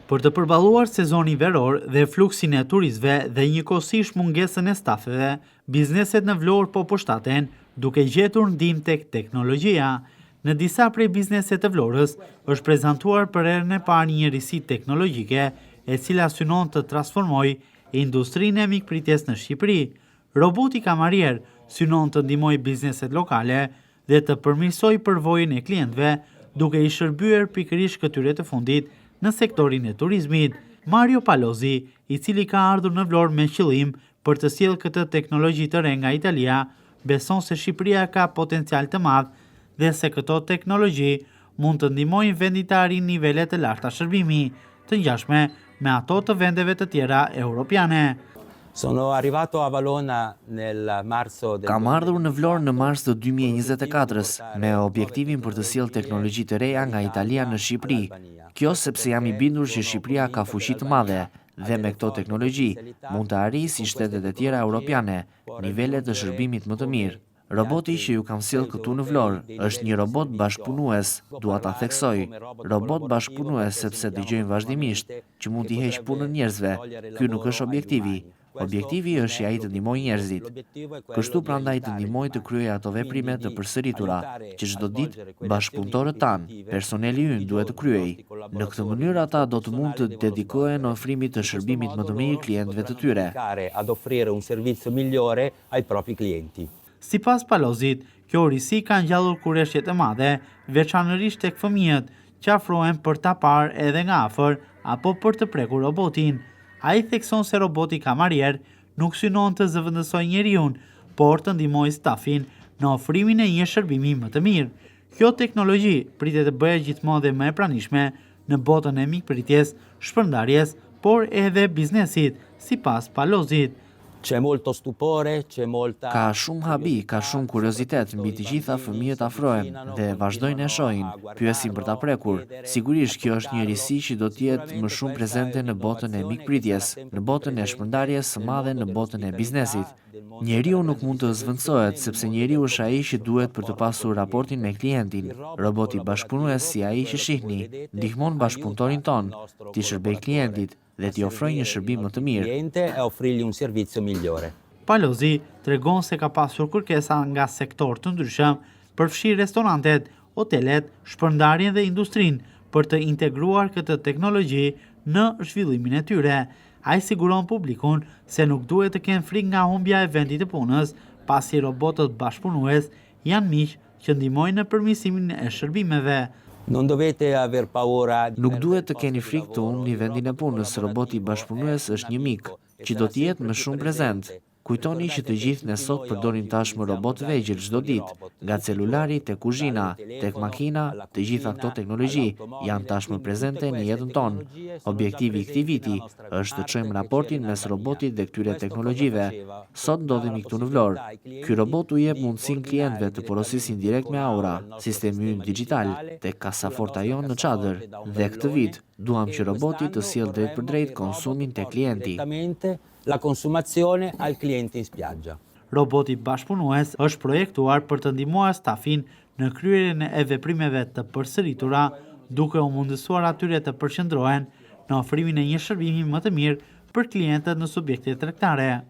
Për të përballuar sezonin veror dhe fluksin e turistëve dhe njëkohësisht mungesën e stafeve, bizneset në Vlorë po përshtaten duke gjetur ndihmë tek teknologjia. Në disa prej bizneset të Vlorës është prezantuar për herën e parë një njërisi teknologjike e cila synon të transformojë industrinë e mikpritjes në Shqipëri. Roboti kamarier synon të ndihmojë bizneset lokale dhe të përmirësojë përvojën e klientëve duke i shërbyer pikërisht këtyre të fundit në sektorin e turizmit. Mario Palozi, i cili ka ardhur në Vlorë me qëllim për të sjellë këtë teknologji të re nga Italia, beson se Shqipëria ka potencial të madh dhe se këto teknologji mund të ndihmojnë vendin të arrijë nivele të larta shërbimi, të ngjashme me ato të vendeve të tjera europiane. Kam ardhur në Vlorë në mars të 2024-s me objektivin për të sjellë teknologji të reja nga Italia në Shqipëri. Kjo sepse jam i bindur që Shqipëria ka fuqi të madhe dhe me këto teknologji mund të arrijë si shtetet e tjera europiane nivele të shërbimit më të mirë. Roboti që ju kam sjellë këtu në Vlorë është një robot bashkëpunues, dua ta theksoj. Robot bashkëpunues sepse dëgjojmë vazhdimisht që mund t'i heq punën njerëzve. Ky nuk është objektivi. Objektivi është që ai të ndihmojë njerëzit. Kështu prandaj të ndihmoj të kryej ato veprime të përsëritura që çdo ditë bashkëpunëtorët tanë, personeli ynë duhet të kryej. Në këtë mënyrë ata do të mund të dedikohen ofrimit të shërbimit më të mirë klientëve të tyre. Sipas Palozit, kjo risi ka ngjallur kurreshje të mëdha, veçanërisht tek fëmijët, që afrohen për ta parë edhe nga afër apo për të prekur robotin. Ai thekson se roboti kamarier nuk synon të zëvendësojë njeriu, por të ndihmojë stafin në ofrimin e një shërbimi më të mirë. Kjo teknologji pritet të bëhet gjithmonë dhe më e pranishme në botën e mikpritjes, shpërndarjes, por edhe biznesit, sipas Palozit. Ka shumë habi, ka shumë kuriozitet, mbi të gjitha fëmijët afrohen dhe vazhdojnë e shohin, pyesin për ta prekur. Sigurisht kjo është një risi që do të jetë më shumë prezente në botën e mikpritjes, në botën e shpërndarjes së madhe, në botën e biznesit. Njeriu nuk mund të zvendësohet sepse njeriu është ai që duhet për të pasur raportin me klientin. Roboti bashkëpunues si ai që shihni ndihmon bashkëpunëtorin ton t'i shërbejë klientit dhe t'i ofrojë një shërbim më të mirë. Palozi tregon se ka pasur kërkesa nga sektor të ndryshëm, përfshi restorantet, hotelet, shpërndarjen dhe industrinë për të integruar këtë teknologji në zhvillimin e tyre. Ai siguron publikun se nuk duhet të kenë frikë nga humbja e vendit të punës, pasi robotët bashkëpunues janë miq që ndihmojnë në përmirësimin e shërbimeve. Nuk duhet të keni frikë të humbni vendin e punës, roboti bashkëpunues është një mik që do të jetë më shumë prezent. Kujtoni që të gjithë ne sot përdorim tashmë robot vegjël çdo ditë, nga celulari tek kuzhina, tek makina, të gjitha këto teknologji janë tashmë prezente në jetën tonë. Objektivi i këtij viti është të çojmë raportin mes robotit dhe këtyre teknologjive. Sot ndodhemi këtu në Vlorë. Ky robot u jep mundësinë klientëve të porosisin direkt me Aura, sistemi ynë digjital, tek kasaforta jonë në çadër. Dhe këtë vit duam që roboti të sjellë drejt për drejt konsumin tek klienti. La consumazione al cliente in spiaggia. Roboti bashkëpunues është projektuar për të ndihmuar stafin në kryerjen e veprimeve të përsëritura, duke u mundësuar atyre të përqendrohen në ofrimin e një shërbimi më të mirë për klientët në subjekte tregtare.